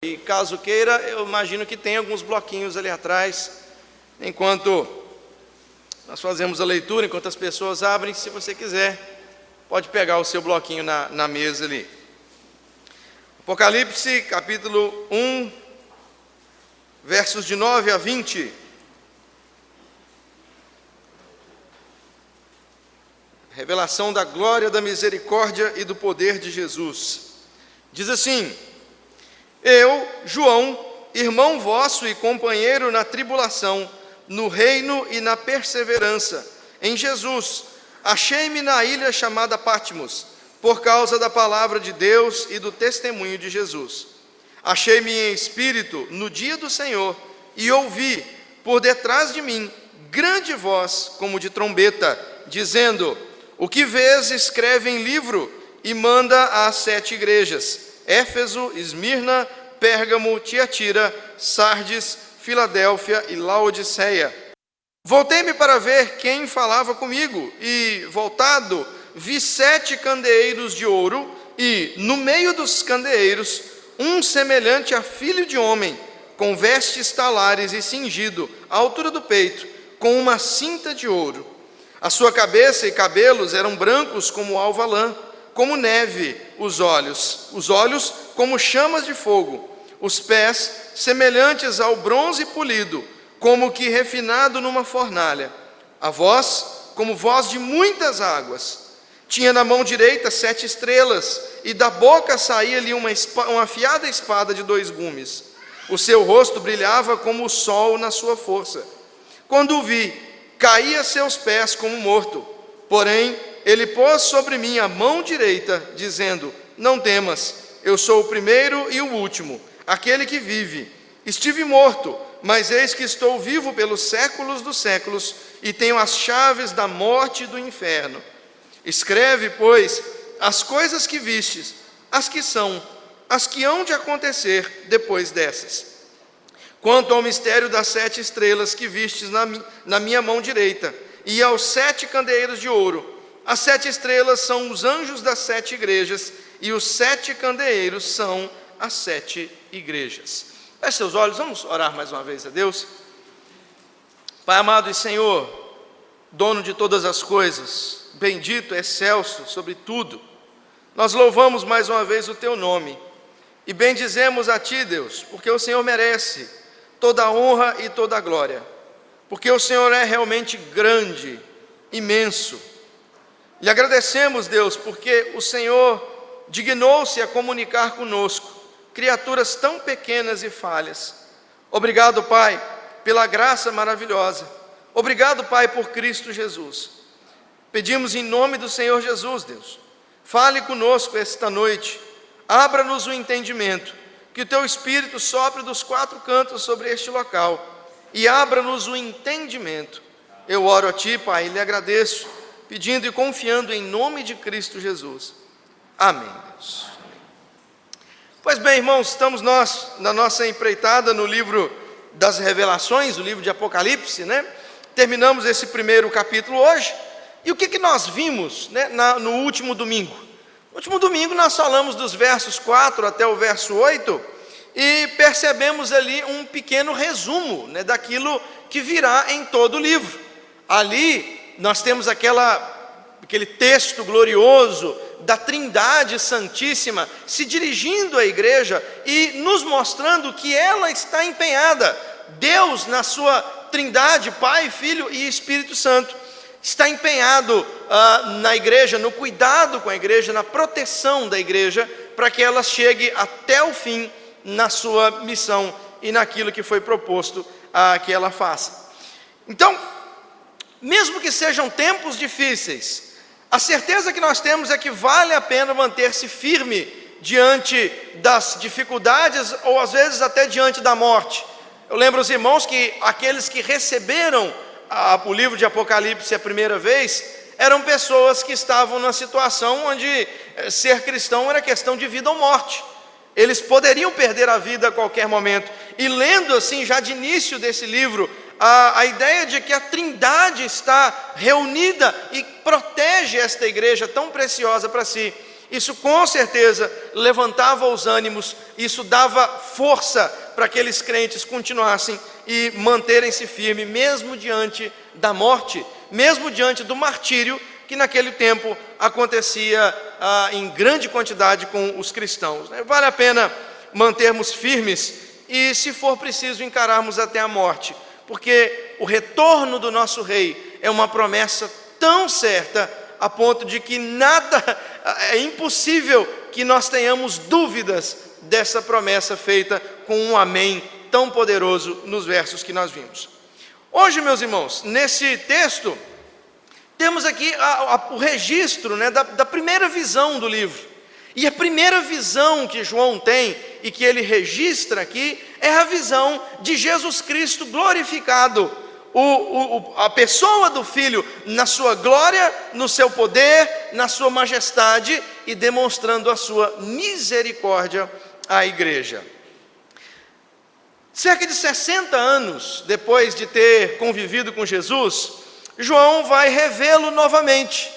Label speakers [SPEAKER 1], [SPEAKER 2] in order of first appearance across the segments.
[SPEAKER 1] E caso queira, eu imagino que tem alguns bloquinhos ali atrás, enquanto nós fazemos a leitura, enquanto as pessoas abrem. Se você quiser, pode pegar o seu bloquinho na mesa ali. Apocalipse, capítulo 1, versos de 9 a 20. Revelação da glória, da misericórdia e do poder de Jesus. Diz assim: Eu, João, irmão vosso e companheiro na tribulação, no reino e na perseverança, em Jesus, achei-me na ilha chamada Patmos, por causa da palavra de Deus e do testemunho de Jesus. Achei-me em espírito no dia do Senhor, e ouvi, por detrás de mim, grande voz, como de trombeta, dizendo: O que vês, escreve em livro, e manda às 7 igrejas: Éfeso, Esmirna, Pérgamo, Tiatira, Sardes, Filadélfia e Laodiceia. Voltei-me para ver quem falava comigo, e, voltado, vi 7 candeeiros de ouro, e, no meio dos candeeiros, um semelhante a filho de homem, com vestes talares e cingido, à altura do peito, com uma cinta de ouro. A sua cabeça e cabelos eram brancos como alva lã, como neve os olhos como chamas de fogo, os pés semelhantes ao bronze polido, como que refinado numa fornalha, a voz como voz de muitas águas. Tinha na mão direita 7 estrelas, e da boca saía-lhe uma afiada espada de 2 gumes. O seu rosto brilhava como o sol na sua força. Quando o vi, caí a seus pés como morto. Porém, ele pôs sobre mim a mão direita, dizendo: Não temas, eu sou o primeiro e o último, aquele que vive. Estive morto, mas eis que estou vivo pelos séculos dos séculos, e tenho as chaves da morte e do inferno. Escreve, pois, as coisas que vistes, as que são, as que hão de acontecer depois dessas. Quanto ao mistério das 7 estrelas que vistes na minha mão direita, e aos 7 candeeiros de ouro, as 7 estrelas são os anjos das 7 igrejas, e os 7 candeeiros são as 7 igrejas. Feche seus olhos, vamos orar mais uma vez a Deus. Pai amado e Senhor, dono de todas as coisas, bendito, excelso sobre tudo, nós louvamos mais uma vez o Teu nome, e bendizemos a Ti, Deus, porque o Senhor merece toda a honra e toda a glória, porque o Senhor é realmente grande, imenso. Lhe agradecemos, Deus, porque o Senhor dignou-se a comunicar conosco, criaturas tão pequenas e falhas. Obrigado, Pai, pela graça maravilhosa. Obrigado, Pai, por Cristo Jesus. Pedimos em nome do Senhor Jesus, Deus, fale conosco esta noite, abra-nos o entendimento, que o Teu Espírito sopre dos 4 cantos sobre este local, e abra-nos o entendimento. Eu oro a Ti, Pai, e lhe agradeço, pedindo e confiando em nome de Cristo Jesus. Amém, Deus. Amém. Pois bem, irmãos, estamos nós na nossa empreitada no livro das Revelações, o livro de Apocalipse, né? Terminamos esse primeiro capítulo hoje, e o que nós vimos, né, no último domingo? No último domingo nós falamos dos versos 4 até o verso 8, e percebemos ali um pequeno resumo, né, daquilo que virá em todo o livro. Ali nós temos aquele texto glorioso da Trindade Santíssima se dirigindo à igreja e nos mostrando que ela está empenhada. Deus, na sua Trindade, Pai, Filho e Espírito Santo, está empenhado na igreja, no cuidado com a igreja, na proteção da igreja, para que ela chegue até o fim na sua missão e naquilo que foi proposto que ela faça. Então, mesmo que sejam tempos difíceis, a certeza que nós temos é que vale a pena manter-se firme diante das dificuldades, ou às vezes até diante da morte. Eu lembro os irmãos que aqueles que receberam o livro de Apocalipse a primeira vez, eram pessoas que estavam numa situação onde ser cristão era questão de vida ou morte. Eles poderiam perder a vida a qualquer momento. E lendo assim, já de início desse livro, a ideia de que a Trindade está reunida e protege esta igreja tão preciosa para si, Isso com certeza levantava os ânimos, isso dava força para aqueles crentes continuassem e manterem-se firmes, mesmo diante da morte, mesmo diante do martírio que naquele tempo acontecia em grande quantidade com os cristãos. Vale a pena mantermos firmes e, se for preciso, encararmos até a morte, porque o retorno do nosso Rei é uma promessa tão certa, a ponto de que é impossível que nós tenhamos dúvidas dessa promessa feita com um amém tão poderoso nos versos que nós vimos. Hoje, meus irmãos, nesse texto, temos aqui o registro, da primeira visão do livro. E a primeira visão que João tem e que ele registra aqui é a visão de Jesus Cristo glorificado, a pessoa do Filho na sua glória, no seu poder, na sua majestade e demonstrando a sua misericórdia à igreja. Cerca de 60 anos depois de ter convivido com Jesus, João vai revê-lo novamente.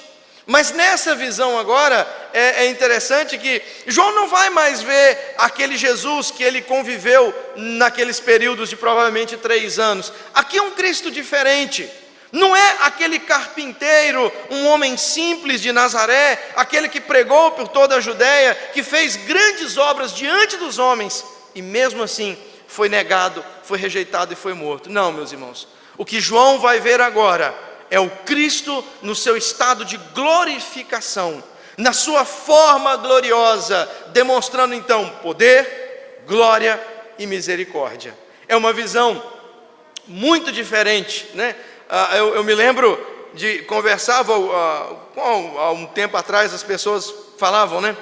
[SPEAKER 1] Mas nessa visão agora, é interessante que João não vai mais ver aquele Jesus que ele conviveu naqueles períodos de provavelmente 3 anos. Aqui é um Cristo diferente. Não é aquele carpinteiro, um homem simples de Nazaré, aquele que pregou por toda a Judéia, que fez grandes obras diante dos homens, e mesmo assim foi negado, foi rejeitado e foi morto. Não, meus irmãos, o que João vai ver agora é o Cristo no seu estado de glorificação, na sua forma gloriosa, demonstrando então poder, glória e misericórdia. É uma visão muito diferente, né? Eu me lembro de conversar, há um tempo atrás as pessoas falavam, né?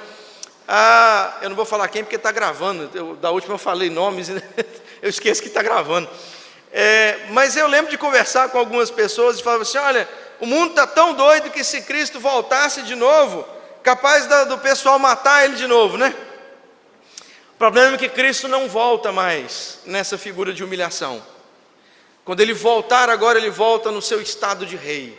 [SPEAKER 1] Eu não vou falar quem porque está gravando, da última eu falei nomes, né? Eu esqueço que está gravando. Mas eu lembro de conversar com algumas pessoas e falava assim: olha, o mundo está tão doido que se Cristo voltasse de novo, capaz do pessoal matar ele de novo, né? O problema é que Cristo não volta mais nessa figura de humilhação. Quando ele voltar agora, ele volta no seu estado de rei.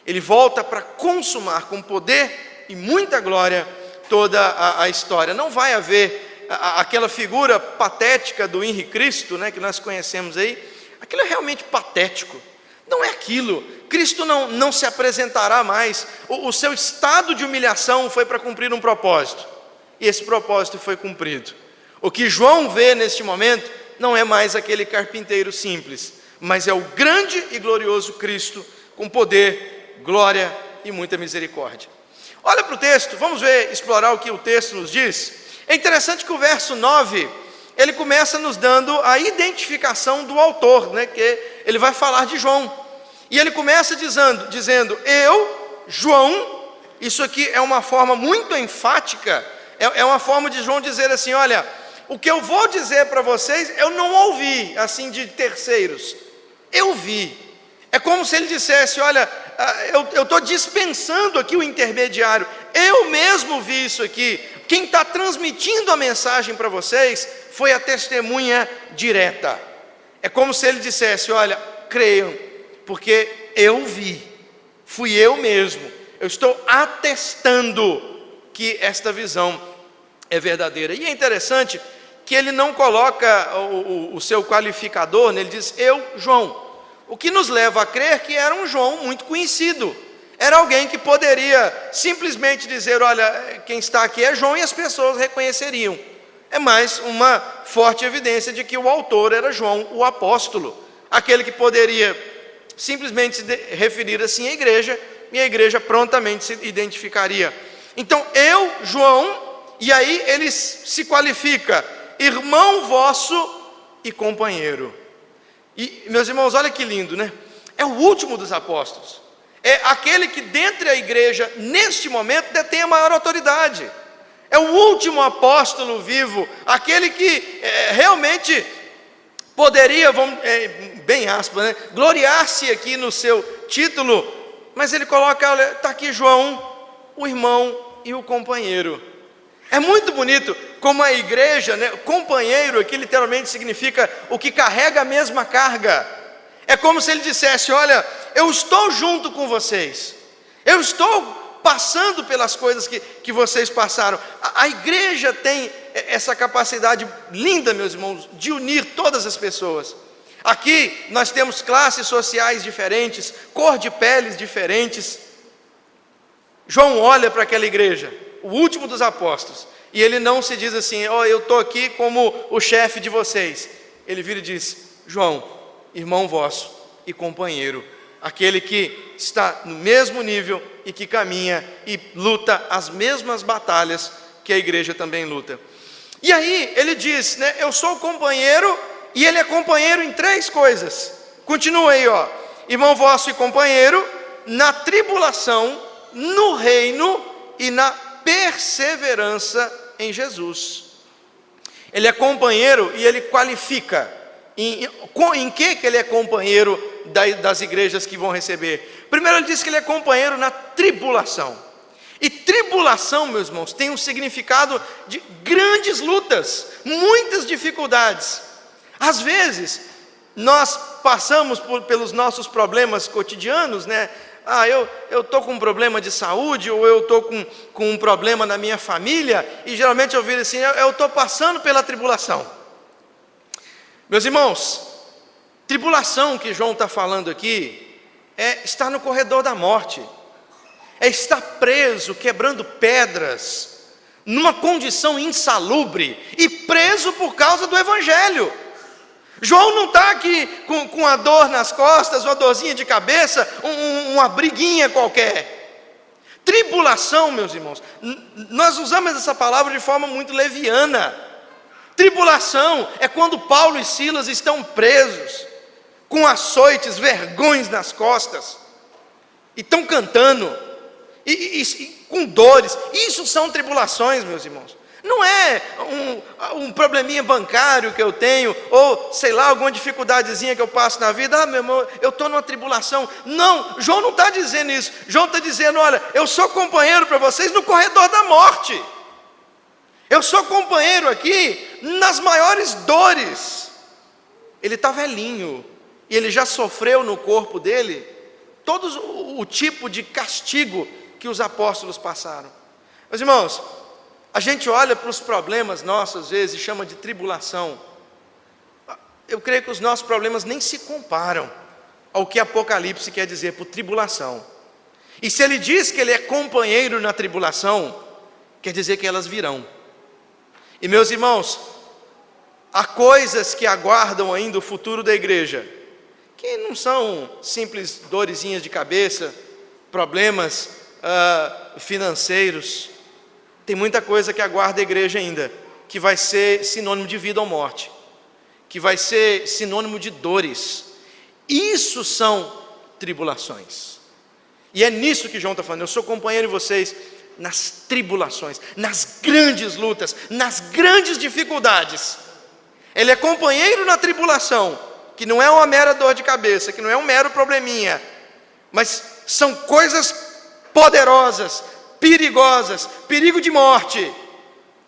[SPEAKER 1] Ele volta para consumar com poder e muita glória toda a história. Não vai haver aquela figura patética do Henri Cristo, né, que nós conhecemos aí. Aquilo é realmente patético. Não é aquilo. Cristo não se apresentará mais. O seu estado de humilhação foi para cumprir um propósito. E esse propósito foi cumprido. O que João vê neste momento não é mais aquele carpinteiro simples, mas é o grande e glorioso Cristo, com poder, glória e muita misericórdia. Olha para o texto, vamos explorar o que o texto nos diz. É interessante que o verso 9, ele começa nos dando a identificação do autor, né, que ele vai falar de João. E ele começa dizendo, eu, João, isso aqui é uma forma muito enfática, é uma forma de João dizer assim: olha, o que eu vou dizer para vocês, eu não ouvi, assim, de terceiros, eu vi. É como se ele dissesse: olha, eu estou dispensando aqui o intermediário, eu mesmo vi isso aqui. Quem está transmitindo a mensagem para vocês foi a testemunha direta. É como se ele dissesse: olha, creiam, porque eu vi, fui eu mesmo, eu estou atestando que esta visão é verdadeira. E é interessante que ele não coloca o seu qualificador, né? Ele diz, eu, João, o que nos leva a crer que era um João muito conhecido, era alguém que poderia simplesmente dizer, olha, quem está aqui é João, e as pessoas reconheceriam. É mais uma forte evidência de que o autor era João, o apóstolo, aquele que poderia simplesmente se referir assim à igreja, e a igreja prontamente se identificaria. Então, eu, João, e aí ele se qualifica, irmão vosso e companheiro. E, meus irmãos, olha que lindo, né? É o último dos apóstolos, é aquele que dentre a igreja, neste momento, detém a maior autoridade. É o último apóstolo vivo, aquele que realmente poderia, bem aspas, né, gloriar-se aqui no seu título, mas ele coloca, olha, está aqui João, o irmão e o companheiro. É muito bonito como a igreja, né, companheiro aqui literalmente significa o que carrega a mesma carga. É como se ele dissesse, olha, eu estou junto com vocês, eu estou passando pelas coisas que vocês passaram. A igreja tem essa capacidade linda, meus irmãos, de unir todas as pessoas. Aqui nós temos classes sociais diferentes, cor de peles diferentes. João olha para aquela igreja, o último dos apóstolos, e ele não se diz assim: eu estou aqui como o chefe de vocês. Ele vira e diz: João, irmão vosso e companheiro, aquele que está no mesmo nível e que caminha e luta as mesmas batalhas que a igreja também luta. E aí ele diz, eu sou companheiro, e ele é companheiro em 3 coisas. Continua aí, irmão vosso e companheiro, na tribulação, no reino e na perseverança em Jesus. Ele é companheiro e ele qualifica. Em que ele é companheiro das igrejas que vão receber? Primeiro ele diz que ele é companheiro na tribulação. E tribulação, meus irmãos, tem um significado de grandes lutas, muitas dificuldades. Às vezes, nós passamos pelos nossos problemas cotidianos, eu estou com um problema de saúde, ou eu estou com um problema na minha família, e geralmente eu viro assim: eu estou passando pela tribulação. Meus irmãos, tribulação que João está falando aqui, é estar no corredor da morte, é estar preso, quebrando pedras, numa condição insalubre, e preso por causa do Evangelho. João não está aqui com a dor nas costas, uma dorzinha de cabeça, uma briguinha qualquer. Tribulação, meus irmãos, nós usamos essa palavra de forma muito leviana. Tribulação é quando Paulo e Silas estão presos, com açoites, vergões nas costas, e estão cantando, e com dores. Isso são tribulações, meus irmãos. Não é um probleminha bancário que eu tenho, ou sei lá, alguma dificuldadezinha que eu passo na vida. Meu irmão, eu estou numa tribulação. Não, João não está dizendo isso. João está dizendo: olha, eu sou companheiro para vocês no corredor da morte. Eu sou companheiro aqui nas maiores dores. Ele está velhinho, e ele já sofreu no corpo dele todo o tipo de castigo que os apóstolos passaram. Meus irmãos, a gente olha para os problemas nossos, às vezes, e chama de tribulação. Eu creio que os nossos problemas nem se comparam ao que Apocalipse quer dizer por tribulação. E se ele diz que ele é companheiro na tribulação, quer dizer que elas virão. E meus irmãos, há coisas que aguardam ainda o futuro da igreja, que não são simples dorezinhas de cabeça, problemas financeiros. Tem muita coisa que aguarda a igreja ainda, que vai ser sinônimo de vida ou morte, que vai ser sinônimo de dores. Isso são tribulações. E é nisso que João está falando: eu sou companheiro de vocês nas tribulações, nas grandes lutas, nas grandes dificuldades. Ele é companheiro na tribulação, que não é uma mera dor de cabeça, que não é um mero probleminha, mas são coisas poderosas, perigosas, perigo de morte.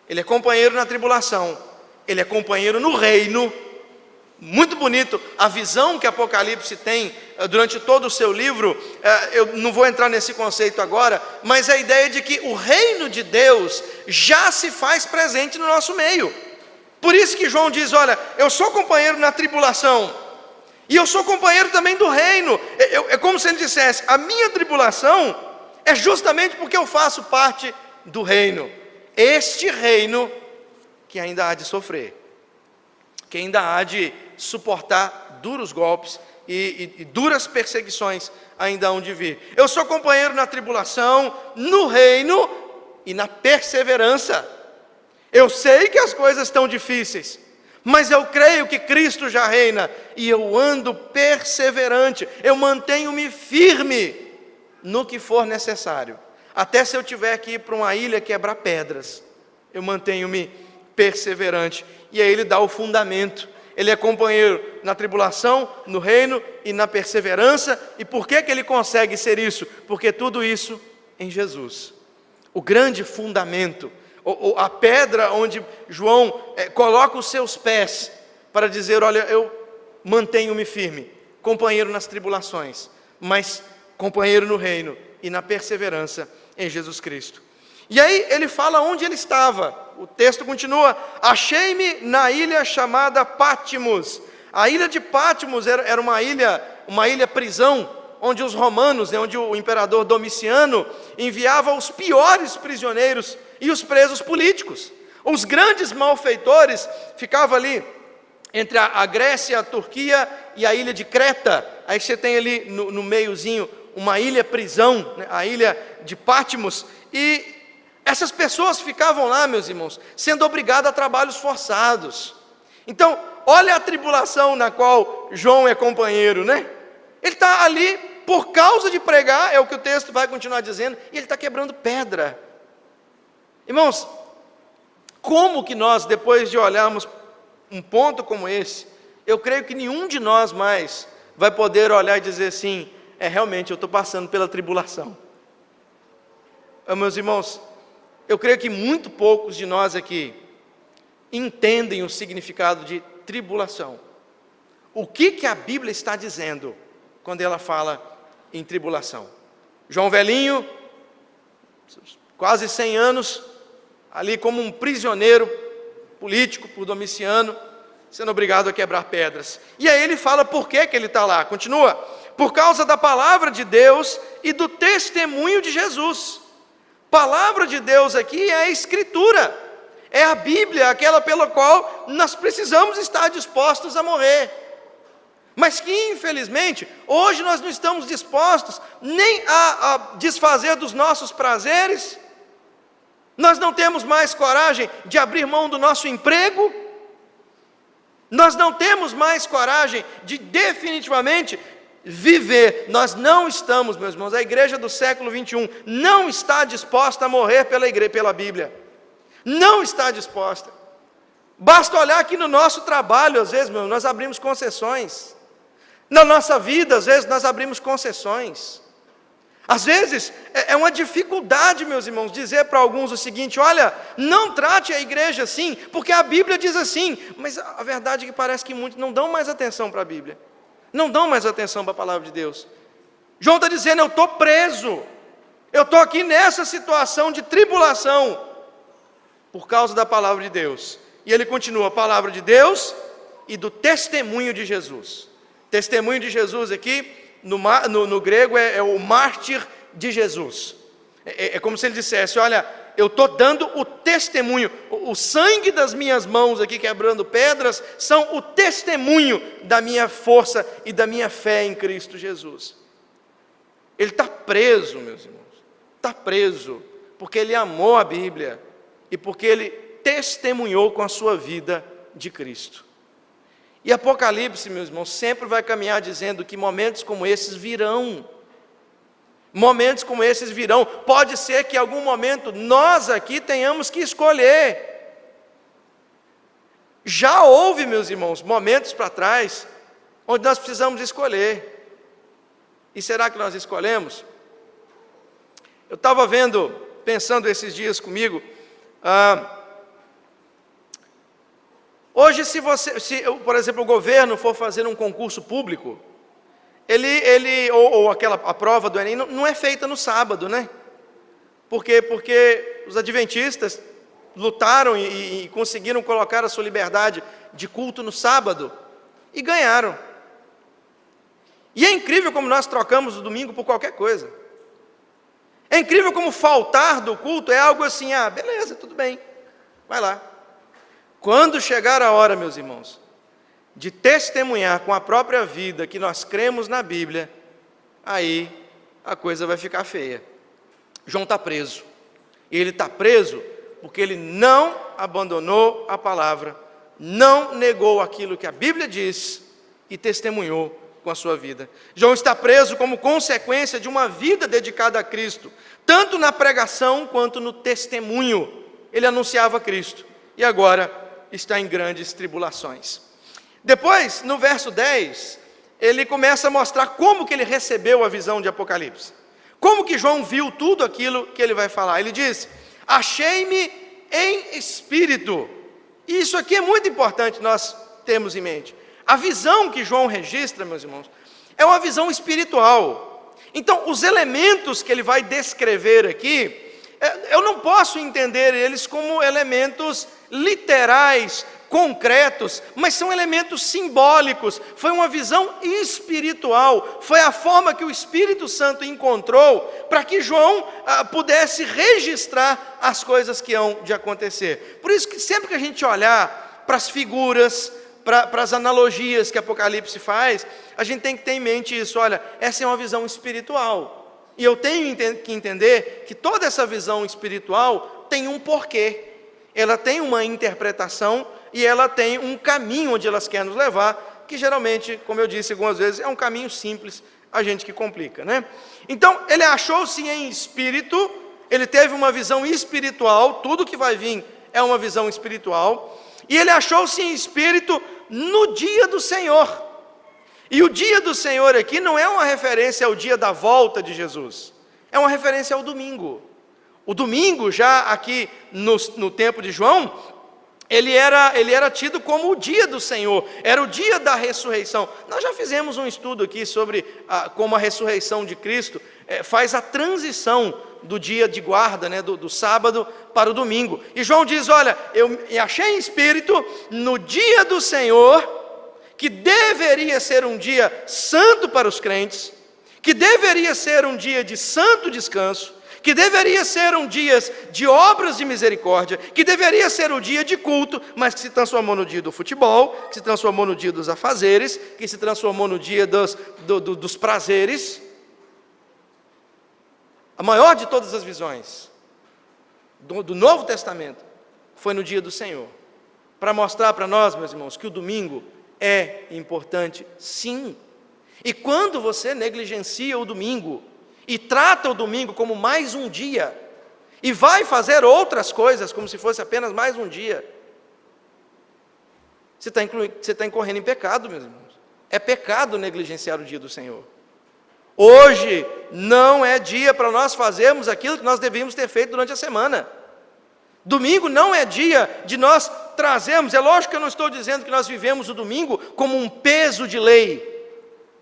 [SPEAKER 1] Ele é companheiro na tribulação, ele é companheiro no reino. Muito bonito a visão que Apocalipse tem durante todo o seu livro. Eu não vou entrar nesse conceito agora, mas a ideia de que o reino de Deus já se faz presente no nosso meio. Por isso que João diz: olha, eu sou companheiro na tribulação, e eu sou companheiro também do reino. É como se ele dissesse: a minha tribulação é justamente porque eu faço parte do reino. Este reino que ainda há de sofrer, que ainda há de suportar duros golpes e duras perseguições ainda hão de vir. Eu sou companheiro na tribulação, no reino e na perseverança. Eu sei que as coisas estão difíceis, mas eu creio que Cristo já reina, e eu ando perseverante, eu mantenho-me firme no que for necessário. Até se eu tiver que ir para uma ilha quebrar pedras, eu mantenho-me perseverante. E aí ele dá o fundamento. Ele é companheiro na tribulação, no reino e na perseverança. E por que ele consegue ser isso? Porque tudo isso em Jesus. O grande fundamento, a pedra onde João coloca os seus pés para dizer: olha, eu mantenho-me firme, companheiro nas tribulações, mas companheiro no reino e na perseverança em Jesus Cristo. E aí ele fala onde ele estava. O texto continua: achei-me na ilha chamada Pátimos. A ilha de Pátimos era uma ilha prisão, onde os romanos, onde o imperador Domiciano enviava os piores prisioneiros e os presos políticos. Os grandes malfeitores ficavam ali entre a Grécia, a Turquia e a ilha de Creta. Aí você tem ali no meiozinho uma ilha prisão, né, a ilha de Pátimos, e essas pessoas ficavam lá, meus irmãos, sendo obrigadas a trabalhos forçados. Então, olha a tribulação na qual João é companheiro, né? Ele está ali por causa de pregar, é o que o texto vai continuar dizendo, e ele está quebrando pedra. Irmãos, como que nós, depois de olharmos um ponto como esse, eu creio que nenhum de nós mais vai poder olhar e dizer assim: realmente eu estou passando pela tribulação. Meus irmãos, eu creio que muito poucos de nós aqui entendem o significado de tribulação. O que a Bíblia está dizendo quando ela fala em tribulação? João velhinho, quase 100 anos, ali como um prisioneiro político por Domiciano, sendo obrigado a quebrar pedras. E aí ele fala por que ele está lá. Continua: por causa da palavra de Deus e do testemunho de Jesus. Palavra de Deus aqui é a Escritura, é a Bíblia, aquela pela qual nós precisamos estar dispostos a morrer. Mas que, infelizmente, hoje nós não estamos dispostos nem a desfazer dos nossos prazeres. Nós não temos mais coragem de abrir mão do nosso emprego. Nós não temos mais coragem de definitivamente viver. Nós não estamos, meus irmãos, a igreja do século 21 não está disposta a morrer pela Bíblia. Não está disposta. Basta olhar aqui no nosso trabalho, às vezes, nós abrimos concessões. Na nossa vida, às vezes, nós abrimos concessões. Às vezes, é uma dificuldade, meus irmãos, dizer para alguns o seguinte: olha, não trate a igreja assim, porque a Bíblia diz assim. Mas a verdade é que parece que muitos não dão mais atenção para a Bíblia. Não dão mais atenção para a palavra de Deus. João está dizendo: eu estou preso. Eu estou aqui nessa situação de tribulação, por causa da palavra de Deus. E ele continua: a palavra de Deus e do testemunho de Jesus. Testemunho de Jesus aqui, no grego, é o mártir de Jesus. É como se ele dissesse: olha, eu estou dando o testemunho, o sangue das minhas mãos aqui quebrando pedras, são o testemunho da minha força e da minha fé em Cristo Jesus. Ele está preso, meus irmãos, está preso, porque ele amou a Bíblia, e porque ele testemunhou com a sua vida de Cristo. E Apocalipse, meus irmãos, sempre vai caminhar dizendo que momentos como esses virão. Momentos como esses virão. Pode ser que em algum momento nós aqui tenhamos que escolher. Já houve, meus irmãos, momentos para trás, onde nós precisamos escolher. E será que nós escolhemos? Eu estava pensando esses dias comigo, hoje, se por exemplo, o governo for fazer um concurso público, a prova do Enem não é feita no sábado, né? Porque os adventistas lutaram e conseguiram colocar a sua liberdade de culto no sábado e ganharam. E é incrível como nós trocamos o domingo por qualquer coisa. É incrível como faltar do culto é algo assim: beleza, tudo bem, vai lá. Quando chegar a hora, meus irmãos, de testemunhar com a própria vida que nós cremos na Bíblia, aí a coisa vai ficar feia. João está preso. E ele está preso porque ele não abandonou a palavra, não negou aquilo que a Bíblia diz e testemunhou com a sua vida. João está preso como consequência de uma vida dedicada a Cristo, tanto na pregação quanto no testemunho. Ele anunciava Cristo e agora está em grandes tribulações. Depois, no verso 10, ele começa a mostrar como que ele recebeu a visão de Apocalipse. Como que João viu tudo aquilo que ele vai falar. Ele diz: achei-me em espírito. E isso aqui é muito importante nós termos em mente. A visão que João registra, meus irmãos, é uma visão espiritual. Então, os elementos que ele vai descrever aqui, eu não posso entender eles como elementos literais, concretos, mas são elementos simbólicos. Foi uma visão espiritual, foi a forma que o Espírito Santo encontrou para que João pudesse registrar as coisas que hão de acontecer. Por isso que sempre que a gente olhar para as figuras, para as analogias que Apocalipse faz, a gente tem que ter em mente isso. Olha, essa é uma visão espiritual, e eu tenho que entender que toda essa visão espiritual tem um porquê, ela tem uma interpretação, e ela tem um caminho onde elas querem nos levar, que geralmente, como eu disse algumas vezes, é um caminho simples, a gente que complica, né? Então, ele achou-se em espírito, ele teve uma visão espiritual, tudo que vai vir é uma visão espiritual, e ele achou-se em espírito no dia do Senhor. E o dia do Senhor aqui não é uma referência ao dia da volta de Jesus, é uma referência ao domingo. O domingo, já aqui no tempo de João, ele era tido como o dia do Senhor, era o dia da ressurreição. Nós já fizemos um estudo aqui sobre como a ressurreição de Cristo faz a transição do dia de guarda, né, do sábado para o domingo. E João diz, olha, eu me achei em espírito no dia do Senhor, que deveria ser um dia santo para os crentes, que deveria ser um dia de santo descanso, que deveria ser um dia de obras de misericórdia, que deveria ser o dia de culto, mas que se transformou no dia do futebol, que se transformou no dia dos afazeres, que se transformou no dia dos prazeres. A maior de todas as visões do Novo Testamento foi no dia do Senhor, para mostrar para nós, meus irmãos, que o domingo é importante, sim. E quando você negligencia o domingo, e trata o domingo como mais um dia, e vai fazer outras coisas como se fosse apenas mais um dia, você está incorrendo em pecado, meus irmãos. É pecado negligenciar o dia do Senhor. Hoje não é dia para nós fazermos aquilo que nós devíamos ter feito durante a semana. Domingo não é dia de nós trazermos, é lógico que eu não estou dizendo que nós vivemos o domingo como um peso de lei,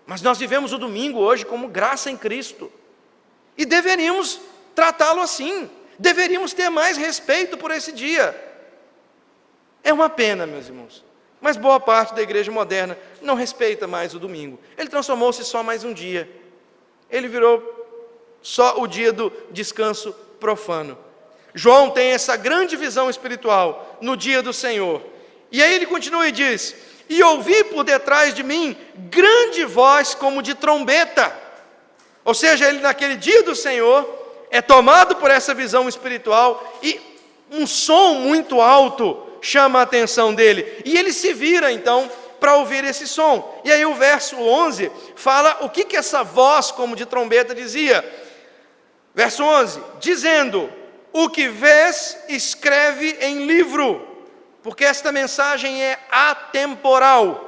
[SPEAKER 1] mas nós vivemos o domingo hoje como graça em Cristo. E deveríamos tratá-lo assim, deveríamos ter mais respeito por esse dia. É uma pena, meus irmãos, mas boa parte da igreja moderna não respeita mais o domingo. Ele transformou-se só mais um dia, ele virou só o dia do descanso profano. João tem essa grande visão espiritual no dia do Senhor, e aí ele continua e diz, e ouvi por detrás de mim grande voz como de trombeta. Ou seja, ele naquele dia do Senhor é tomado por essa visão espiritual e um som muito alto chama a atenção dele. E ele se vira então para ouvir esse som. E aí o verso 11 fala o que essa voz como de trombeta dizia. Verso 11, dizendo, o que vês escreve em livro, porque esta mensagem é atemporal.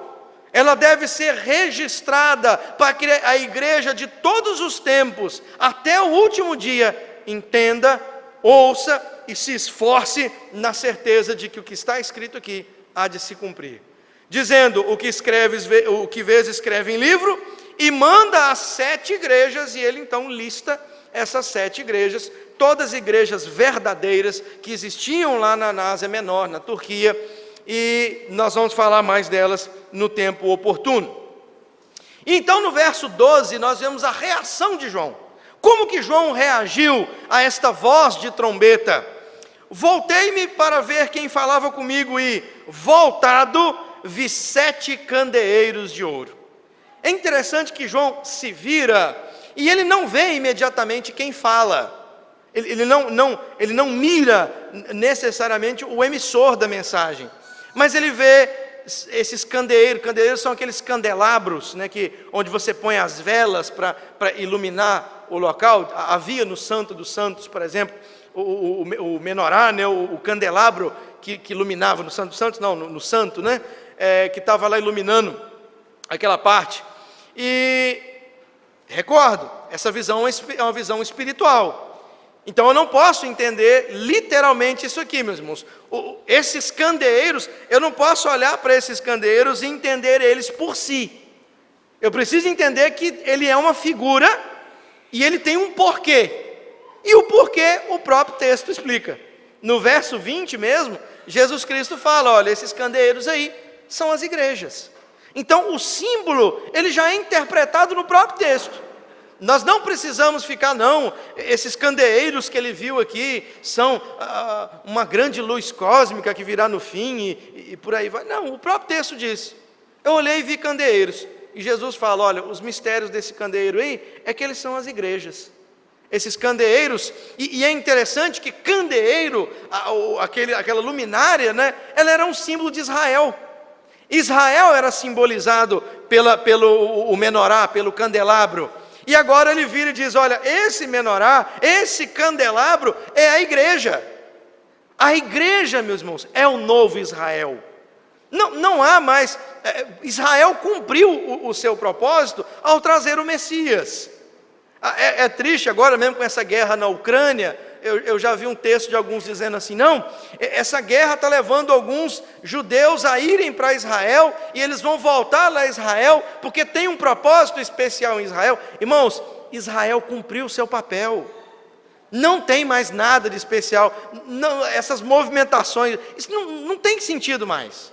[SPEAKER 1] Ela deve ser registrada para que a igreja de todos os tempos, até o último dia, entenda, ouça e se esforce na certeza de que o que está escrito aqui há de se cumprir. Dizendo, o que vês escreve em livro, e manda às 7 igrejas, e ele então lista essas 7 igrejas, todas igrejas verdadeiras que existiam lá na Ásia Menor, na Turquia, e nós vamos falar mais delas no tempo oportuno. Então no verso 12 nós vemos a reação de João. Como que João reagiu a esta voz de trombeta? Voltei-me para ver quem falava comigo e, voltado, vi 7 candeeiros de ouro. É interessante que João se vira e ele não vê imediatamente quem fala. Ele não mira necessariamente o emissor da mensagem. Mas ele vê esses candeeiros. Candeeiros são aqueles candelabros, né, onde você põe as velas para iluminar o local. Havia no Santo dos Santos, por exemplo, o menorá, né, o candelabro que iluminava no Santo dos Santos, não, no Santo, né, que estava lá iluminando aquela parte. E recordo, essa visão é uma visão espiritual. Então eu não posso entender literalmente isso aqui, meus irmãos. Esses candeeiros, eu não posso olhar para esses candeeiros e entender eles por si. Eu preciso entender que ele é uma figura E ele tem um porquê. E o porquê o próprio texto explica. No verso 20 mesmo, Jesus Cristo fala, olha, esses candeeiros aí são as igrejas. Então o símbolo, ele já é interpretado no próprio texto. Nós não precisamos ficar, não, esses candeeiros que ele viu aqui são uma grande luz cósmica que virá no fim e por aí vai. Não, o próprio texto diz, eu olhei e vi candeeiros. E Jesus fala, olha, os mistérios desse candeeiro aí é que eles são as igrejas. Esses candeeiros, e é interessante que candeeiro, aquela luminária, né, ela era um símbolo de Israel. Israel era simbolizado pelo menorá, pelo candelabro. E agora ele vira e diz, olha, esse menorá, esse candelabro é a igreja. A igreja, meus irmãos, é o novo Israel. Não há mais, Israel cumpriu o seu propósito ao trazer o Messias. É triste agora mesmo com essa guerra na Ucrânia, eu já vi um texto de alguns dizendo assim, não, essa guerra está levando alguns judeus a irem para Israel, e eles vão voltar lá a Israel, porque tem um propósito especial em Israel. Irmãos, Israel cumpriu o seu papel, não tem mais nada de especial, não, essas movimentações, isso não tem sentido mais.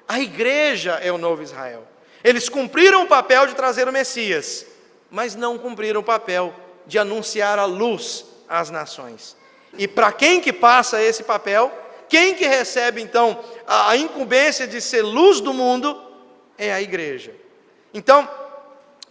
[SPEAKER 1] A igreja é o novo Israel, eles cumpriram o papel de trazer o Messias, mas não cumpriram o papel de anunciar a luz às nações. E para quem que passa esse papel, quem que recebe então a incumbência de ser luz do mundo, é a igreja. Então,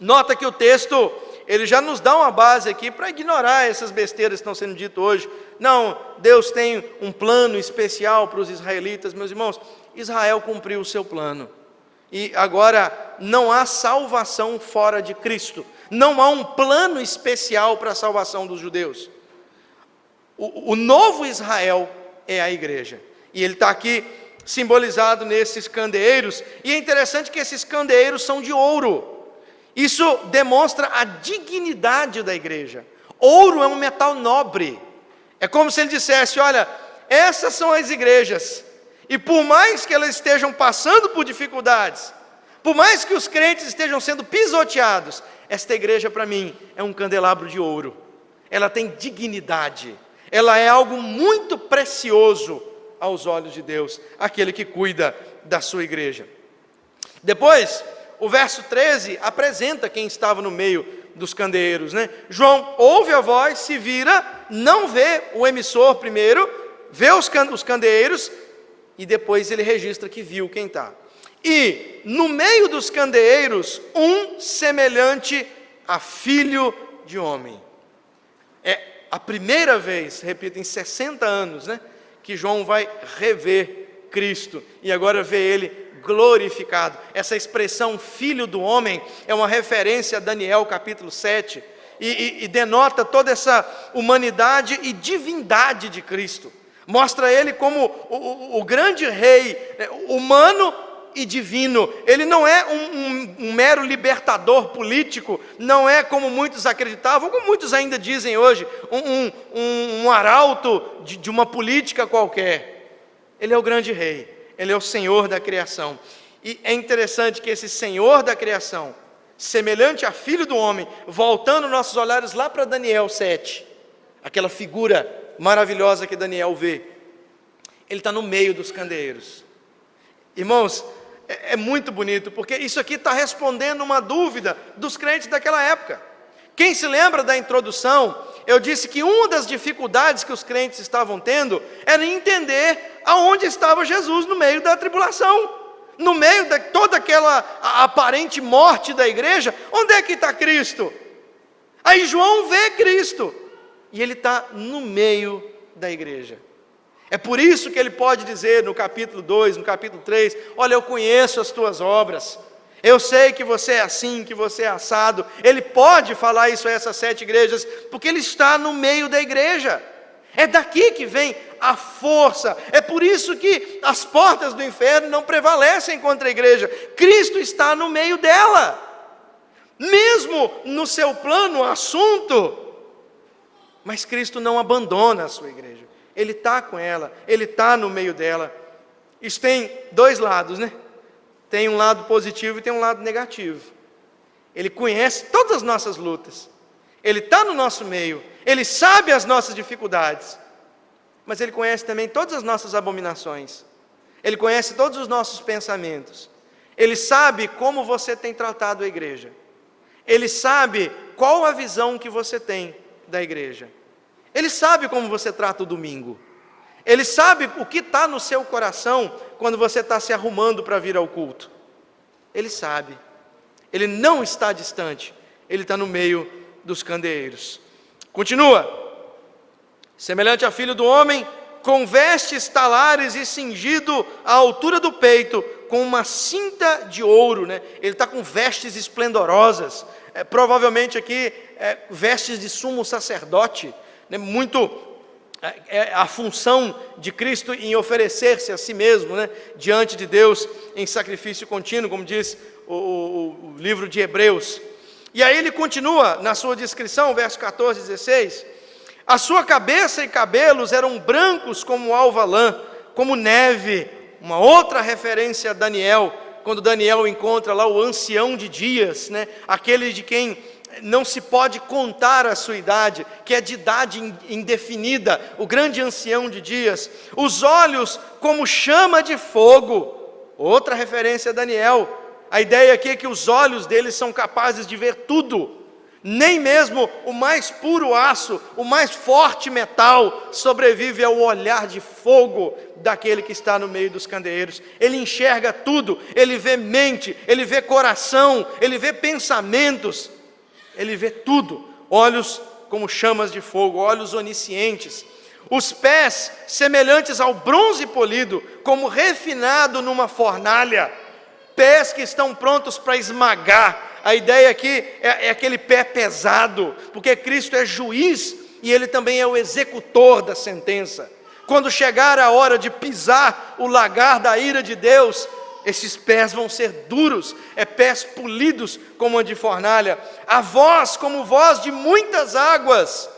[SPEAKER 1] nota que o texto, ele já nos dá uma base aqui para ignorar essas besteiras que estão sendo ditas hoje. Não, Deus tem um plano especial para os israelitas. Meus irmãos, Israel cumpriu o seu plano. E agora não há salvação fora de Cristo. Não há um plano especial para a salvação dos judeus. O novo Israel é a igreja. E ele está aqui simbolizado nesses candeeiros. E é interessante que esses candeeiros são de ouro. Isso demonstra a dignidade da igreja. Ouro é um metal nobre. É como se ele dissesse, olha, essas são as igrejas. E por mais que elas estejam passando por dificuldades, por mais que os crentes estejam sendo pisoteados, esta igreja para mim é um candelabro de ouro. Ela tem dignidade. Ela é algo muito precioso aos olhos de Deus, aquele que cuida da sua igreja. Depois, o verso 13 apresenta quem estava no meio dos candeeiros, né? João ouve a voz, se vira, não vê o emissor primeiro, vê os candeeiros, e depois ele registra que viu quem está. E no meio dos candeeiros, um semelhante a filho de homem. É a primeira vez, repito, em 60 anos, né, que João vai rever Cristo, e agora vê ele glorificado. Essa expressão filho do homem é uma referência a Daniel capítulo 7, e denota toda essa humanidade e divindade de Cristo. Mostra ele como o grande rei, humano e divino. Ele não é um mero libertador político, não é como muitos acreditavam, como muitos ainda dizem hoje, um arauto de uma política qualquer. Ele é o grande rei, ele é o Senhor da criação. E é interessante que esse Senhor da criação, semelhante a filho do homem, voltando nossos olhares lá para Daniel 7, aquela figura maravilhosa que Daniel vê, ele está no meio dos candeeiros. Irmãos, é muito bonito, porque isso aqui está respondendo uma dúvida dos crentes daquela época. Quem se lembra da introdução, eu disse que uma das dificuldades que os crentes estavam tendo era entender aonde estava Jesus no meio da tribulação, no meio de toda aquela aparente morte da igreja. Onde é que está Cristo? Aí João vê Cristo, e ele está no meio da igreja. É por isso que ele pode dizer no capítulo 2, no capítulo 3, olha, eu conheço as tuas obras, eu sei que você é assim, que você é assado. Ele pode falar isso a essas 7 igrejas, porque ele está no meio da igreja. É daqui que vem a força. É por isso que as portas do inferno não prevalecem contra a igreja. Cristo está no meio dela. Mesmo no seu plano, assunto, mas Cristo não abandona a sua igreja. Ele está com ela, ele está no meio dela. Isso tem 2 lados, né? Tem um lado positivo e tem um lado negativo. Ele conhece todas as nossas lutas. Ele está no nosso meio, Ele sabe as nossas dificuldades, mas Ele conhece também todas as nossas abominações, Ele conhece todos os nossos pensamentos, Ele sabe como você tem tratado a igreja, Ele sabe qual a visão que você tem da igreja, Ele sabe como você trata o domingo, Ele sabe o que está no seu coração quando você está se arrumando para vir ao culto. Ele sabe, Ele não está distante, Ele está no meio dos candeeiros. Continua: semelhante a filho do homem, com vestes talares e cingido à altura do peito, com uma cinta de ouro, né? Ele está com vestes esplendorosas, provavelmente aqui vestes de sumo sacerdote, né? A função de Cristo em oferecer-se a si mesmo, né? Diante de Deus em sacrifício contínuo, como diz o livro de Hebreus. E aí ele continua na sua descrição, verso 14 e 16: a sua cabeça e cabelos eram brancos como alva lã, como neve. Uma outra referência a Daniel, quando Daniel encontra lá o ancião de dias, né? Aquele de quem não se pode contar a sua idade, que é de idade indefinida, o grande ancião de dias. Os olhos como chama de fogo, outra referência a Daniel. A ideia aqui é que os olhos deles são capazes de ver tudo, nem mesmo o mais puro aço, o mais forte metal, sobrevive ao olhar de fogo daquele que está no meio dos candeeiros. Ele enxerga tudo, ele vê mente, ele vê coração, ele vê pensamentos, ele vê tudo. Olhos como chamas de fogo, olhos oniscientes. Os pés semelhantes ao bronze polido, como refinado numa fornalha. Pés que estão prontos para esmagar. A ideia aqui é aquele pé pesado, porque Cristo é juiz e Ele também é o executor da sentença. Quando chegar a hora de pisar o lagar da ira de Deus, esses pés vão ser duros, pés polidos como a de fornalha. A voz como voz de muitas águas.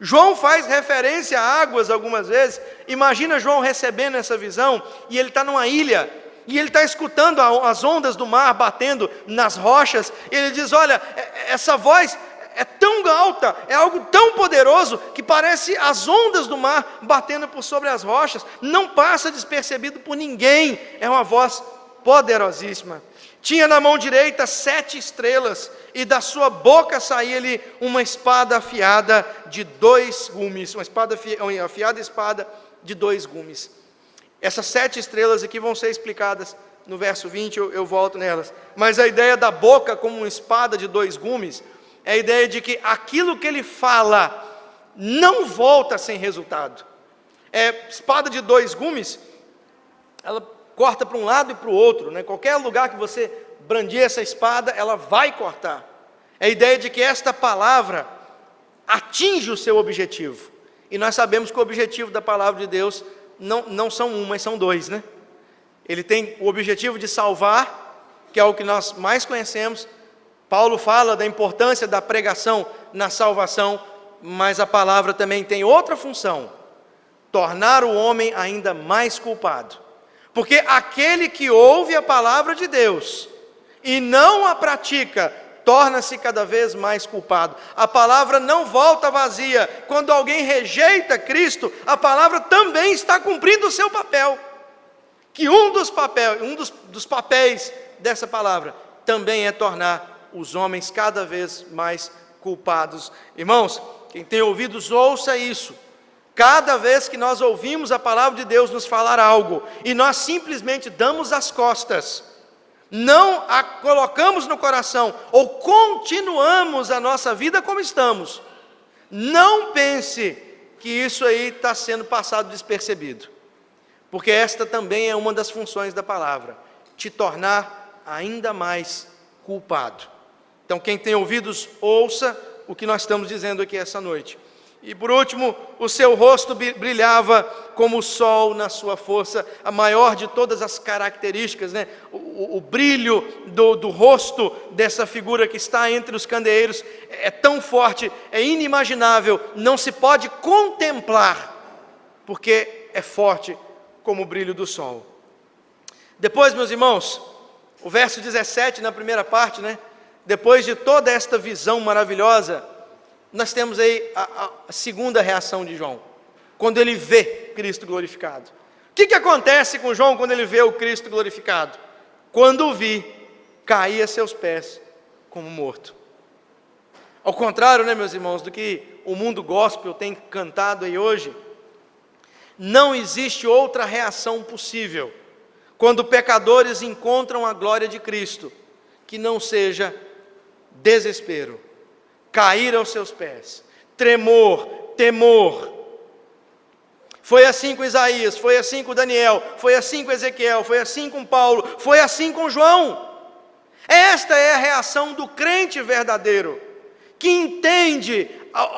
[SPEAKER 1] João faz referência a águas algumas vezes. Imagina João recebendo essa visão, e ele está numa ilha, e ele está escutando as ondas do mar batendo nas rochas, e ele diz: olha, essa voz é tão alta, é algo tão poderoso, que parece as ondas do mar batendo por sobre as rochas, não passa despercebido por ninguém, é uma voz poderosíssima. Tinha na mão direita 7 estrelas, e da sua boca saía-lhe uma espada afiada de 2 gumes, uma afiada espada de 2 gumes. Essas 7 estrelas aqui vão ser explicadas no verso 20, eu volto nelas. Mas a ideia da boca como uma espada de 2 gumes, é a ideia de que aquilo que ele fala não volta sem resultado. Espada de 2 gumes, ela corta para um lado e para o outro, né? Qualquer lugar que você brandir essa espada, ela vai cortar. É a ideia de que esta palavra atinge o seu objetivo. E nós sabemos que o objetivo da palavra de Deus não são um, mas são 2, né? Ele tem o objetivo de salvar, que é o que nós mais conhecemos. Paulo fala da importância da pregação na salvação, mas a palavra também tem outra função: tornar o homem ainda mais culpado. Porque aquele que ouve a palavra de Deus e não a pratica, torna-se cada vez mais culpado. A palavra não volta vazia. Quando alguém rejeita Cristo, a palavra também está cumprindo o seu papel. Que um dos papéis dessa palavra também é tornar os homens cada vez mais culpados. Irmãos, quem tem ouvidos, ouça isso. Cada vez que nós ouvimos a palavra de Deus nos falar algo, e nós simplesmente damos as costas, não a colocamos no coração, ou continuamos a nossa vida como estamos, não pense que isso aí está sendo passado despercebido, porque esta também é uma das funções da palavra, te tornar ainda mais culpado. Então quem tem ouvidos, ouça o que nós estamos dizendo aqui essa noite. E por último, o seu rosto brilhava como o sol na sua força, a maior de todas as características, né? O brilho do rosto dessa figura que está entre os candeeiros é tão forte, é inimaginável, não se pode contemplar, porque é forte como o brilho do sol. Depois, meus irmãos, o verso 17 na primeira parte, né? Depois de toda esta visão maravilhosa, nós temos aí a segunda reação de João, quando ele vê Cristo glorificado. O que acontece com João quando ele vê o Cristo glorificado? Quando o vi, caí a seus pés como morto. Ao contrário, né, meus irmãos, do que o mundo gospel tem cantado aí hoje, não existe outra reação possível quando pecadores encontram a glória de Cristo, que não seja desespero, cair aos seus pés, tremor, temor. Foi assim com Isaías, foi assim com Daniel, foi assim com Ezequiel, foi assim com Paulo, foi assim com João. Esta é a reação do crente verdadeiro, que entende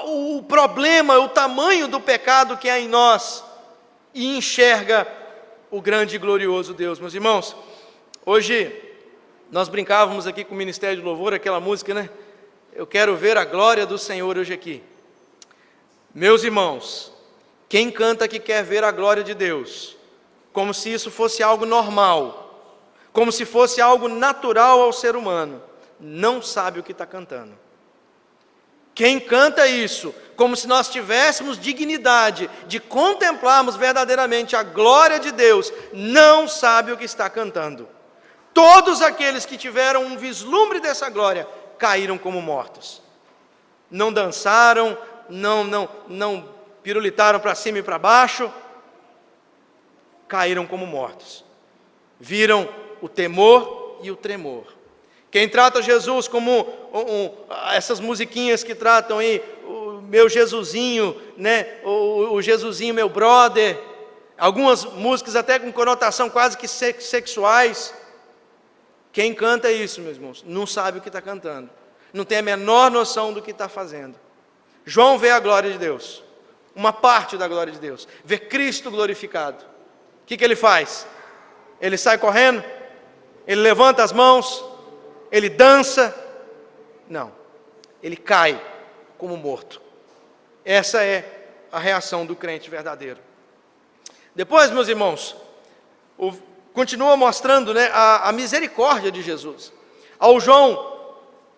[SPEAKER 1] o problema, o tamanho do pecado que há em nós, e enxerga o grande e glorioso Deus. Meus irmãos, hoje nós brincávamos aqui com o Ministério de Louvor, aquela música, né? Eu quero ver a glória do Senhor hoje aqui. Meus irmãos, quem canta que quer ver a glória de Deus, como se isso fosse algo normal, como se fosse algo natural ao ser humano, não sabe o que está cantando. Quem canta isso, como se nós tivéssemos dignidade de contemplarmos verdadeiramente a glória de Deus, não sabe o que está cantando. Todos aqueles que tiveram um vislumbre dessa glória, caíram como mortos. Não dançaram, não pirulitaram para cima e para baixo, caíram como mortos. Viram o temor e o tremor. Quem trata Jesus como essas musiquinhas que tratam aí, o meu Jesusinho, né? o Jesusinho meu brother, algumas músicas até com conotação quase que sexuais. Quem canta isso, meus irmãos, não sabe o que está cantando, não tem a menor noção do que está fazendo. João vê a glória de Deus, uma parte da glória de Deus, vê Cristo glorificado. O que ele faz? Ele sai correndo? Ele levanta as mãos? Ele dança? Não, ele cai como morto. Essa é a reação do crente verdadeiro. Depois, meus irmãos, continua mostrando, né, a misericórdia de Jesus. Ao João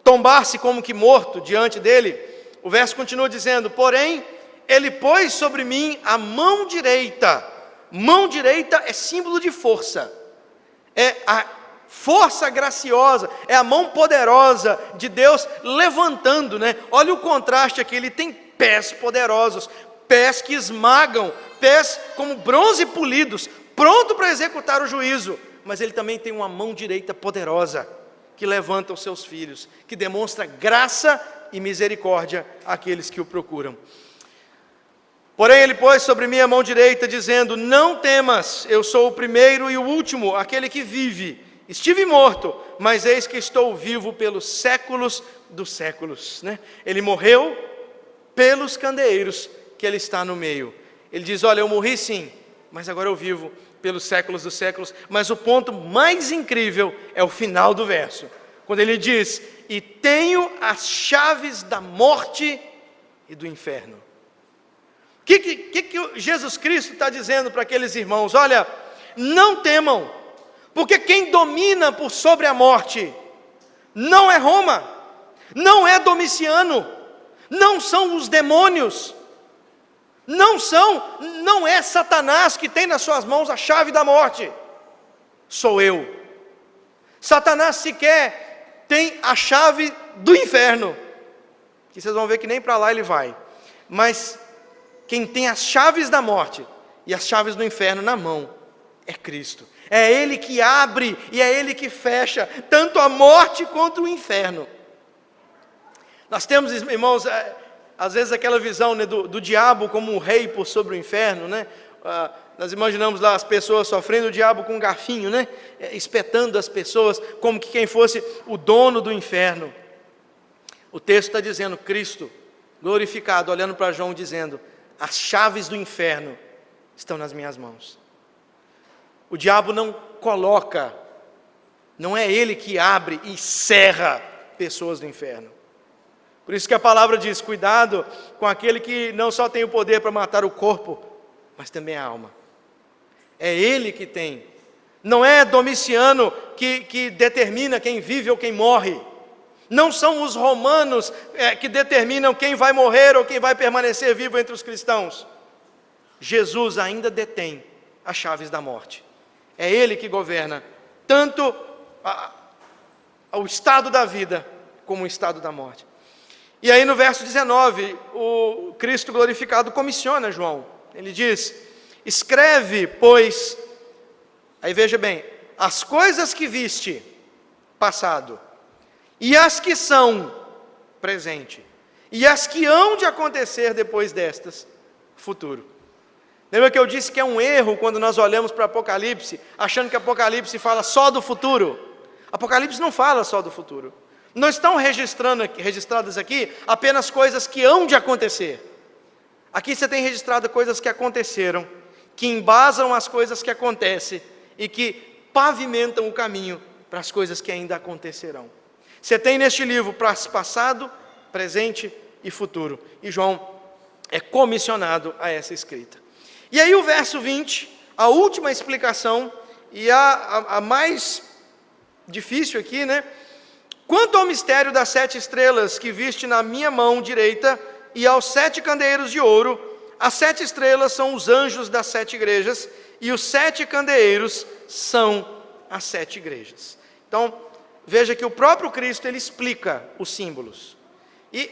[SPEAKER 1] tombar-se como que morto diante dele, o verso continua dizendo: porém, ele pôs sobre mim a mão direita. Mão direita é símbolo de força, é a força graciosa, é a mão poderosa de Deus levantando, né? Olha o contraste aqui, ele tem pés poderosos, pés que esmagam, pés como bronze polidos, pronto para executar o juízo, mas ele também tem uma mão direita poderosa, que levanta os seus filhos, que demonstra graça e misericórdia àqueles que o procuram. Porém ele pôs sobre mim a mão direita, dizendo: não temas, eu sou o primeiro e o último, aquele que vive. Estive morto, mas eis que estou vivo pelos séculos dos séculos. Né? Ele morreu pelos candeeiros que ele está no meio. Ele diz: olha, eu morri sim, mas agora eu vivo pelos séculos dos séculos. Mas o ponto mais incrível é o final do verso, quando ele diz: e tenho as chaves da morte e do inferno. O que Jesus Cristo está dizendo para aqueles irmãos? Olha, não temam, porque quem domina por sobre a morte não é Roma, não é Domiciano, não são os demônios, não é Satanás que tem nas suas mãos a chave da morte, sou eu. Satanás sequer tem a chave do inferno, que vocês vão ver que nem para lá ele vai, mas quem tem as chaves da morte e as chaves do inferno na mão é Cristo. É Ele que abre e é Ele que fecha tanto a morte quanto o inferno. Nós temos, irmãos, às vezes aquela visão, né, do diabo como um rei por sobre o inferno, né? Nós imaginamos lá as pessoas sofrendo, o diabo com um garfinho, né? Espetando as pessoas como que quem fosse o dono do inferno. O texto está dizendo, Cristo glorificado, olhando para João, dizendo: as chaves do inferno estão nas minhas mãos. O diabo não coloca, não é ele que abre e cerra pessoas do inferno. Por isso que a palavra diz: cuidado com aquele que não só tem o poder para matar o corpo, mas também a alma. É ele que tem. Não é Domiciano que determina quem vive ou quem morre. Não são os romanos que determinam quem vai morrer ou quem vai permanecer vivo entre os cristãos. Jesus ainda detém as chaves da morte. É Ele que governa tanto o estado da vida como o estado da morte. E aí no verso 19, o Cristo glorificado comissiona João. Ele diz: escreve, pois, aí veja bem, as coisas que viste, passado, e as que são, presente, e as que hão de acontecer depois destas, futuro. Lembra que eu disse que é um erro quando nós olhamos para Apocalipse, achando que Apocalipse fala só do futuro? Apocalipse não fala só do futuro. Não estão registradas aqui apenas coisas que hão de acontecer. Aqui você tem registrado coisas que aconteceram, que embasam as coisas que acontecem e que pavimentam o caminho para as coisas que ainda acontecerão. Você tem neste livro passado, presente e futuro. E João é comissionado a essa escrita. E aí o verso 20, a última explicação, e a mais difícil aqui, né? Quanto ao mistério das 7 estrelas que viste na minha mão direita e aos 7 candeeiros de ouro, as 7 estrelas são os anjos das 7 igrejas e os 7 candeeiros são as 7 igrejas. Então, veja que o próprio Cristo, ele explica os símbolos. E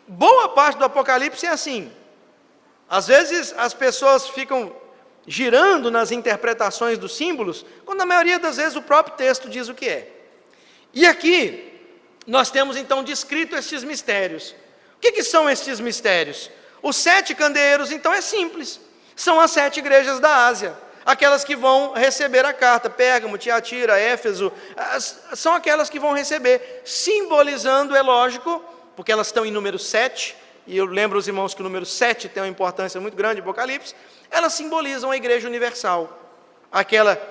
[SPEAKER 1] boa parte do Apocalipse é assim. Às vezes as pessoas ficam girando nas interpretações dos símbolos, quando na maioria das vezes o próprio texto diz o que é. E aqui nós temos então descrito estes mistérios. O que são estes mistérios? Os 7 candeeiros, então, é simples. São as 7 igrejas da Ásia. Aquelas que vão receber a carta. Pérgamo, Tiatira, Éfeso. São aquelas que vão receber. Simbolizando, é lógico, porque elas estão em número 7. E eu lembro os irmãos que o número 7 tem uma importância muito grande em Apocalipse. Elas simbolizam a igreja universal. Aquela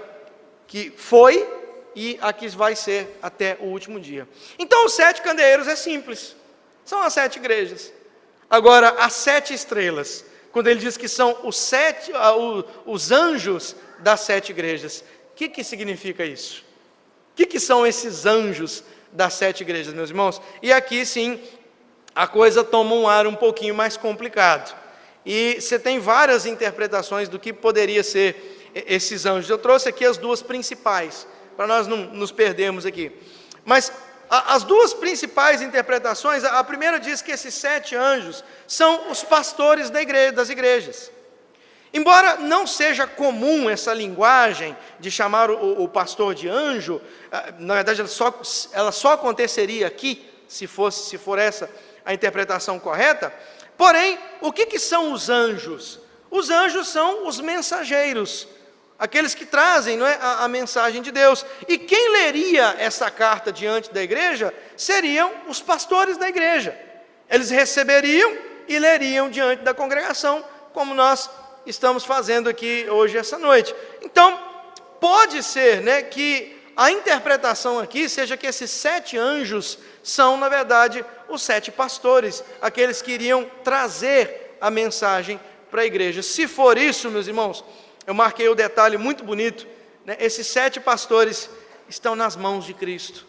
[SPEAKER 1] que foi e a que vai ser até o último dia. Então os 7 candeeiros é simples, são as 7 igrejas. Agora as 7 estrelas, quando ele diz que são os anjos das 7 igrejas, o que significa isso? O que são esses anjos das 7 igrejas, meus irmãos? E aqui sim, a coisa toma um ar um pouquinho mais complicado, e você tem várias interpretações do que poderia ser esses anjos. Eu trouxe aqui as duas principais, para nós não nos perdermos aqui. Mas as duas principais interpretações, a primeira diz que esses 7 anjos são os pastores das igrejas. Embora não seja comum essa linguagem de chamar o pastor de anjo, na verdade ela só aconteceria aqui, se for essa a interpretação correta. Porém, o que são os anjos? Os anjos são os mensageiros, aqueles que trazem, não é, a mensagem de Deus. E quem leria essa carta diante da igreja seriam os pastores da igreja. Eles receberiam e leriam diante da congregação, como nós estamos fazendo aqui hoje, essa noite. Então, pode ser, né, que a interpretação aqui seja que esses 7 anjos são, na verdade, os 7 pastores, aqueles que iriam trazer a mensagem para a igreja. Se for isso, meus irmãos, eu marquei o detalhe muito bonito, né? Esses 7 pastores estão nas mãos de Cristo.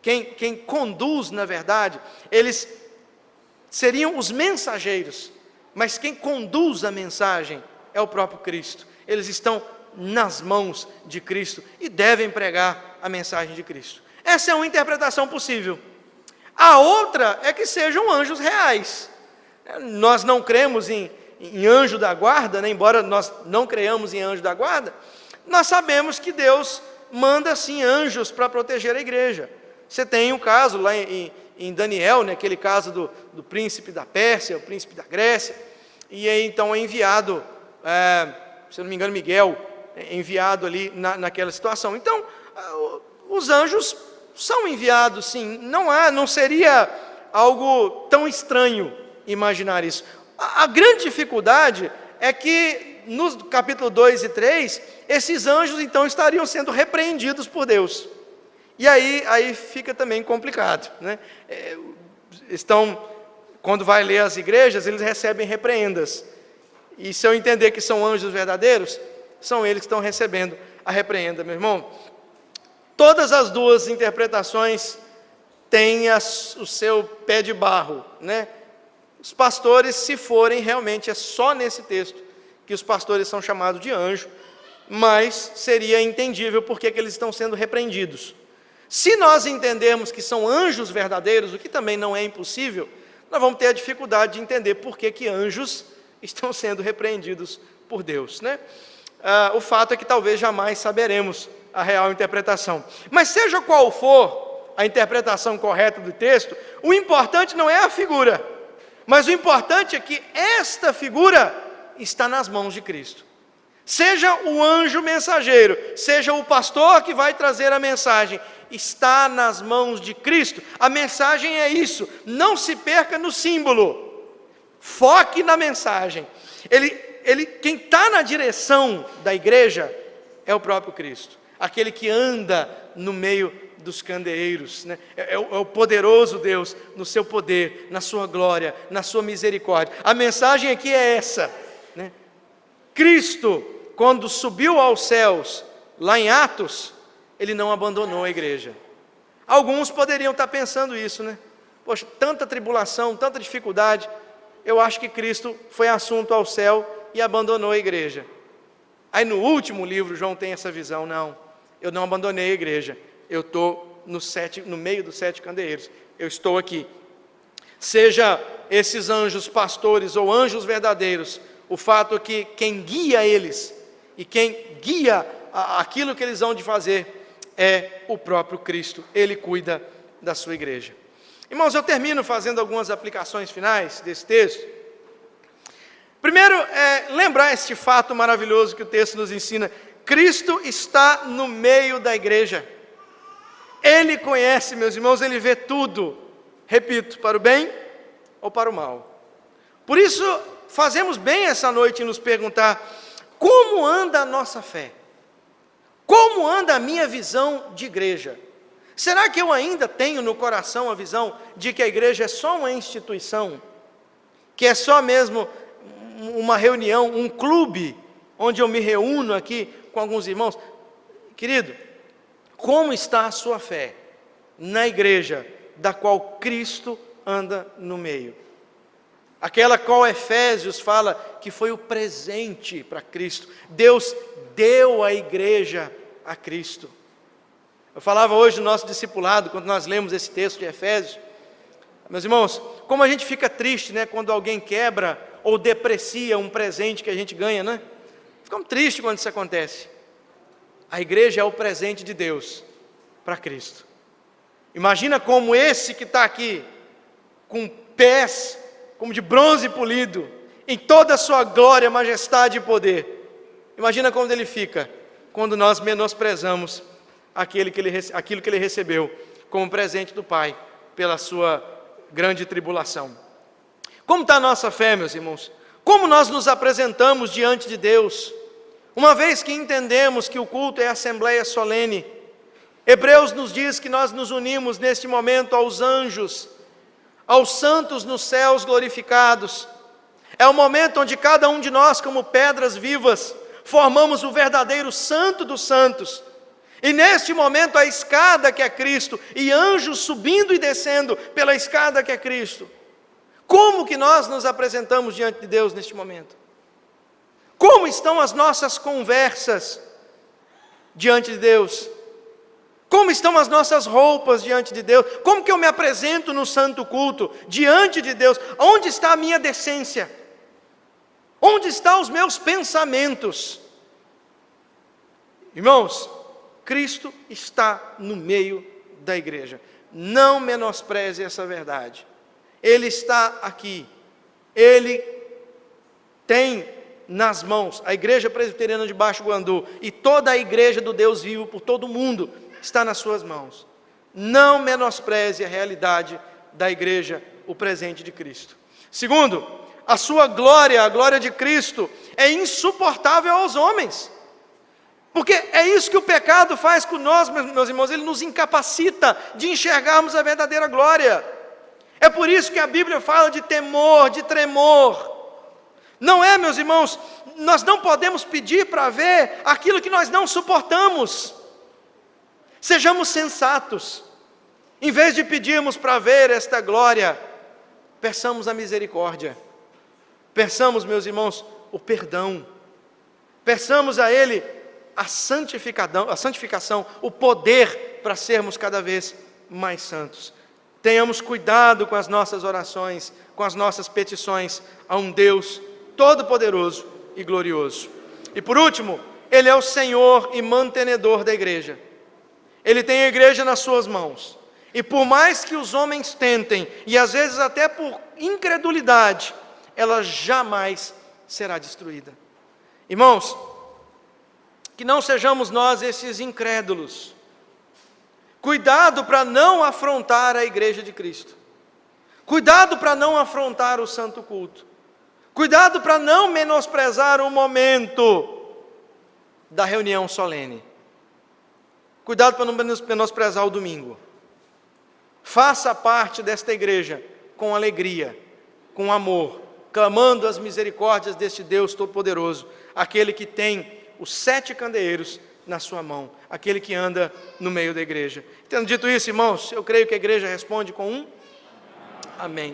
[SPEAKER 1] Quem conduz, na verdade, eles seriam os mensageiros, mas quem conduz a mensagem é o próprio Cristo. Eles estão nas mãos de Cristo e devem pregar a mensagem de Cristo. Essa é uma interpretação possível. A outra é que sejam anjos reais. Nós não cremos em anjo da guarda, né? Embora nós não creiamos em anjo da guarda, nós sabemos que Deus manda sim anjos para proteger a igreja. Você tem um caso lá em Daniel, né? Aquele caso do príncipe da Pérsia, o príncipe da Grécia, e aí então é enviado, se eu não me engano, Miguel, é enviado ali naquela situação. Então, os anjos são enviados sim, não seria algo tão estranho imaginar isso. A grande dificuldade é que nos capítulo 2 e 3, esses anjos então estariam sendo repreendidos por Deus. E aí fica também complicado, né? Quando vai ler as igrejas, eles recebem repreendas. E se eu entender que são anjos verdadeiros, são eles que estão recebendo a repreenda, meu irmão. Todas as duas interpretações tem o seu pé de barro, né? Os pastores, se forem, realmente é só nesse texto que os pastores são chamados de anjo, mas seria entendível porque que eles estão sendo repreendidos. Se nós entendermos que são anjos verdadeiros, o que também não é impossível, nós vamos ter a dificuldade de entender por que anjos estão sendo repreendidos por Deus, né? O fato é que talvez jamais saberemos a real interpretação. Mas seja qual for a interpretação correta do texto, o importante não é a figura, mas o importante é que esta figura está nas mãos de Cristo. Seja o anjo mensageiro, seja o pastor que vai trazer a mensagem, está nas mãos de Cristo. A mensagem é isso, não se perca no símbolo, foque na mensagem. Quem está na direção da igreja é o próprio Cristo, aquele que anda no meio dos candeeiros, né? É o poderoso Deus no seu poder, na sua glória, na sua misericórdia. A mensagem aqui é essa, né? Cristo, quando subiu aos céus, lá em Atos, ele não abandonou a igreja. Alguns poderiam estar pensando isso, né? Poxa, tanta tribulação, tanta dificuldade, eu acho que Cristo foi assunto ao céu e abandonou a igreja. Aí no último livro João tem essa visão: não, eu não abandonei a igreja, eu estou no meio dos 7 candeeiros, eu estou aqui. Seja esses anjos pastores ou anjos verdadeiros, o fato é que quem guia eles e quem guia aquilo que eles vão de fazer é o próprio Cristo. Ele cuida da sua igreja. Irmãos, eu termino fazendo algumas aplicações finais desse texto. Primeiro, lembrar este fato maravilhoso que o texto nos ensina: Cristo está no meio da igreja. Ele conhece, meus irmãos, Ele vê tudo, repito, para o bem ou para o mal. Por isso, fazemos bem essa noite em nos perguntar: como anda a nossa fé? Como anda a minha visão de igreja? Será que eu ainda tenho no coração a visão de que a igreja é só uma instituição? Que é só mesmo uma reunião, um clube, onde eu me reúno aqui com alguns irmãos? Querido, como está a sua fé na igreja da qual Cristo anda no meio? Aquela qual Efésios fala que foi o presente para Cristo. Deus deu a igreja a Cristo. Eu falava hoje no nosso discipulado, quando nós lemos esse texto de Efésios, meus irmãos, como a gente fica triste, né, quando alguém quebra ou deprecia um presente que a gente ganha, né? Ficamos tristes quando isso acontece. A igreja é o presente de Deus para Cristo. Imagina como esse que está aqui, com pés como de bronze polido, em toda a sua glória, majestade e poder. Imagina como ele fica quando nós menosprezamos aquilo que ele recebeu como presente do Pai pela sua grande tribulação. Como está a nossa fé, meus irmãos? Como nós nos apresentamos diante de Deus? Uma vez que entendemos que o culto é assembleia solene, Hebreus nos diz que nós nos unimos neste momento aos anjos, aos santos nos céus glorificados. É o momento onde cada um de nós, como pedras vivas, formamos o verdadeiro santo dos santos. E neste momento a escada que é Cristo, e anjos subindo e descendo pela escada que é Cristo. Como que nós nos apresentamos diante de Deus neste momento? Como estão as nossas conversas diante de Deus? Como estão as nossas roupas diante de Deus? Como que eu me apresento no santo culto diante de Deus? Onde está a minha decência? Onde estão os meus pensamentos? Irmãos, Cristo está no meio da igreja. Não menospreze essa verdade. Ele está aqui. Ele tem nas mãos a igreja presbiteriana de Baixo Guandu e toda a igreja do Deus vivo por todo o mundo está nas suas mãos. Não menospreze a realidade da igreja, o presente de Cristo. Segundo, a sua glória, a glória de Cristo, é insuportável aos homens. Porque é isso que o pecado faz com nós, meus irmãos, ele nos incapacita de enxergarmos a verdadeira glória. É por isso que a Bíblia fala de temor, de tremor. Não é, meus irmãos, nós não podemos pedir para ver aquilo que nós não suportamos. Sejamos sensatos. Em vez de pedirmos para ver esta glória, peçamos a misericórdia. Peçamos, meus irmãos, o perdão. Peçamos a Ele a santificação, o poder para sermos cada vez mais santos. Tenhamos cuidado com as nossas orações, com as nossas petições a um Deus todo-poderoso e glorioso. E por último, Ele é o Senhor e mantenedor da igreja. Ele tem a igreja nas suas mãos. E por mais que os homens tentem, e às vezes até por incredulidade, ela jamais será destruída. Irmãos, que não sejamos nós esses incrédulos. Cuidado para não afrontar a igreja de Cristo. Cuidado para não afrontar o santo culto. Cuidado para não menosprezar o momento da reunião solene. Cuidado para não menosprezar o domingo. Faça parte desta igreja com alegria, com amor, clamando as misericórdias deste Deus Todo-Poderoso, aquele que tem os 7 candeeiros na sua mão, aquele que anda no meio da igreja. Tendo dito isso, irmãos, eu creio que a igreja responde com um amém.